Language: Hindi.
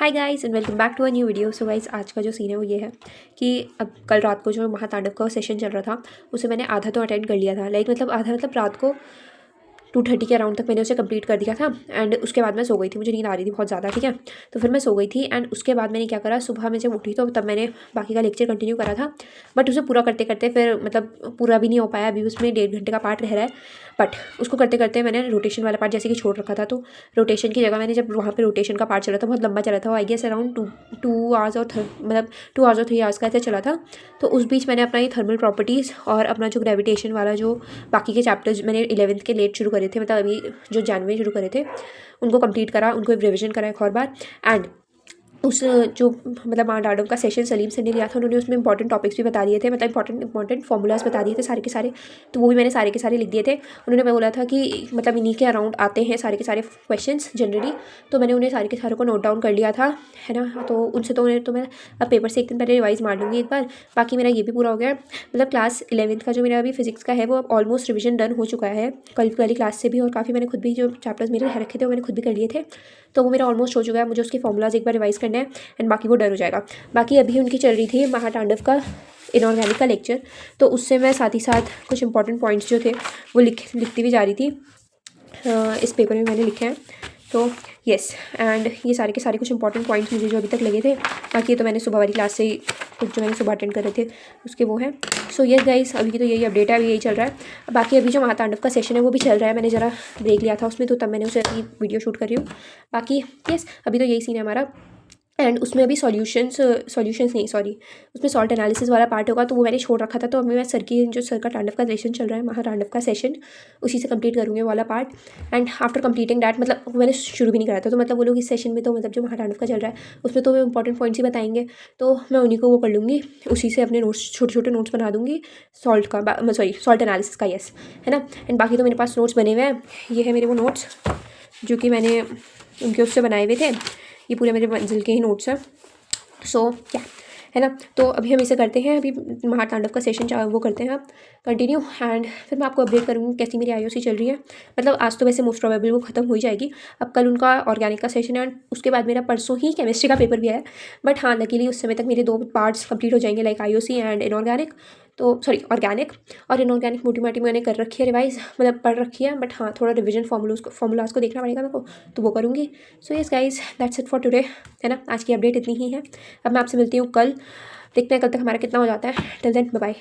Hi guys and welcome back to a new video. So guys आज का जो सीन है वो ये है कि अब कल रात को जो महातांडव का सेशन चल रहा था उसे मैंने आधा तो अटेंड कर लिया था। मतलब आधा मतलब रात को 2:30 के अराउंड तक मैंने उसे कंप्लीट कर दिया था। एंड उसके बाद मैं सो गई थी, मुझे नींद आ रही थी बहुत ज़्यादा। ठीक है, तो फिर मैं सो गई थी। एंड उसके बाद मैंने क्या करा, सुबह मैं जब उठी तो तब मैंने बाकी का लेक्चर कंटिन्यू करा था। बट उसे पूरा करते करते फिर मतलब पूरा भी नहीं हो पाया। अभी उसमें 1.5 घंटे का पार्ट रह रहा है। बट उसको करते करते मैंने रोटेशन वाला पार्ट जैसे कि छोड़ रखा था, तो रोटेशन की जगह मैंने जब वहाँ पे रोटेशन का पार्ट चला था, बहुत लंबा चला था, I guess around two hours और मतलब 2 आवर्स और 3 आवर्स का ऐसे चला था। तो उस बीच मैंने अपना ये थर्मल प्रॉपर्टीज़ और अपना जो ग्रेविटेशन वाला जो बाकी के चैप्टर्स मैंने 11th के लेट शुरू करे थे, मतलब अभी जो जनवरी शुरू करे थे, उनको कंप्लीट करा, उनको रिविजन करा एक और बार। एंड उस जो मतलब महातांडव का सेशन सलीम सर ने लिया था, उन्होंने उसमें इंपॉर्टेंट टॉपिक्स भी बता दिए थे, मतलब इंपॉर्टेंट फॉर्मूलाज बता दिए थे सारे के सारे। तो वो भी मैंने सारे के सारे लिख दिए थे। उन्होंने बोला था कि मतलब इन्हीं के अराउंड आते हैं सारे के सारे क्वेश्चंस जनरली। तो मैंने उन्हें सारे के सारे को नोट डाउन कर लिया था, है ना। तो उनसे तो उन्हें तो मैं अब पेपर से एक दिन पहले रिवाइज मार लूँगी एक बार। बाकी मेरा ये भी पूरा हो गया। मतलब क्लास 11th का जो मेरा अभी फिजिक्स का है वो अब ऑलमोस्ट रिविजन डन हो चुका है कल वाली क्लास से भी। और काफ़ी मैंने खुद भी जो चैप्टर्स मेरे रह रखे थे वो मैंने खुद भी कर लिए थे। तो वो मेरा ऑलमोस्ट हो चुका है। मुझे उसके फॉर्मूलाज एक बार रिवाइज करना है एंड बाकी वो डर हो जाएगा। बाकी अभी उनकी चल रही थी महातांडव का इनऑर्गेनिक का लेक्चर, तो उससे मैं साथ ही साथ कुछ इंपॉर्टेंट पॉइंट्स जो थे वो लिखती भी जा रही थी। इस पेपर में मैंने लिखे हैं। तो येस, एंड ये सारे के सारे कुछ इंपॉर्टेंट पॉइंट्स मुझे जो अभी तक लगे थे। बाकी ये तो मैंने सुबह वाली क्लास से ही कुछ जो मैंने सुबह अटेंड करे थे उसके वो है। सो यस गाइस, अभी की तो यही अपडेट है, अभी यही चल रहा है। बाकी अभी जो महातांडव का सेशन है वो भी चल रहा है, मैंने ज़रा देख लिया था उसमें, तो तब मैंने उसे अभी वीडियो शूट कर रही हूँ। बाकी यस, अभी तो यही सीन है हमारा। एंड उसमें अभी सॉल्यूशंस नहीं सॉरी, उसमें सॉल्ट एनालिसिस वाला पार्ट होगा, तो वो मैंने छोड़ रखा था। तो अभी मैं सर का तांडव का सेशन चल रहा है, महातांडव का सेशन, उसी से कंप्लीट करूँगी वाला part. And after completing that, मतलब वो मैंने शुरू भी नहीं करा था, तो मतलब वो लोग इस सेशन में तो मतलब जो महातांडव का चल रहा है उसमें तो वो इंपॉर्टेंट पॉइंट्स ही बताएंगे, तो मैं उन्हीं को वो कर लूँगी, उसी से अपने नोट्स छोटे छोटे नोट्स बना दूँगी सॉल्ट एनालिसिस का, यस, है ना। एंड बाकी तो मेरे पास नोट्स बने हुए हैं। ये है मेरे वो नोट्स जो कि मैंने उनके उससे बनाए हुए थे। ये पूरे मेरे मंजिल के ही नोट्स हैं। सो क्या है ना, तो अभी हम इसे करते हैं, अभी महातांडव का सेशन वो करते हैं आप कंटिन्यू। एंड फिर मैं आपको अपडेट करूँगी कैसी मेरी आईओसी चल रही है। मतलब आज तो वैसे मोस्ट प्रोबेबल वो खत्म हो ही जाएगी। अब कल उनका ऑर्गेनिक का सेशन है, एंड उसके बाद मेरा परसों ही केमिस्ट्री का पेपर भी है। बट हाँ, लकीली उस समय तक मेरे 2 पार्ट्स कंप्लीट हो जाएंगे, लाइक आईओसी एंड इनऑर्गेनिक। तो सॉरी, ऑर्गेनिक और इनऑर्गेनिक मोटी मोटी मैंने कर रखी है रिवाइज, मतलब पढ़ रखी है। बट हाँ, थोड़ा रिविजन फॉर्मूलाज को देखना पड़ेगा मेरे को, तो वो करूँगी। So yes guys, that's it for today, है ना। आज की अपडेट इतनी ही है। अब मैं आपसे मिलती हूँ कल, देखते हैं कल तक हमारा कितना हो जाता है। Till then bye bye.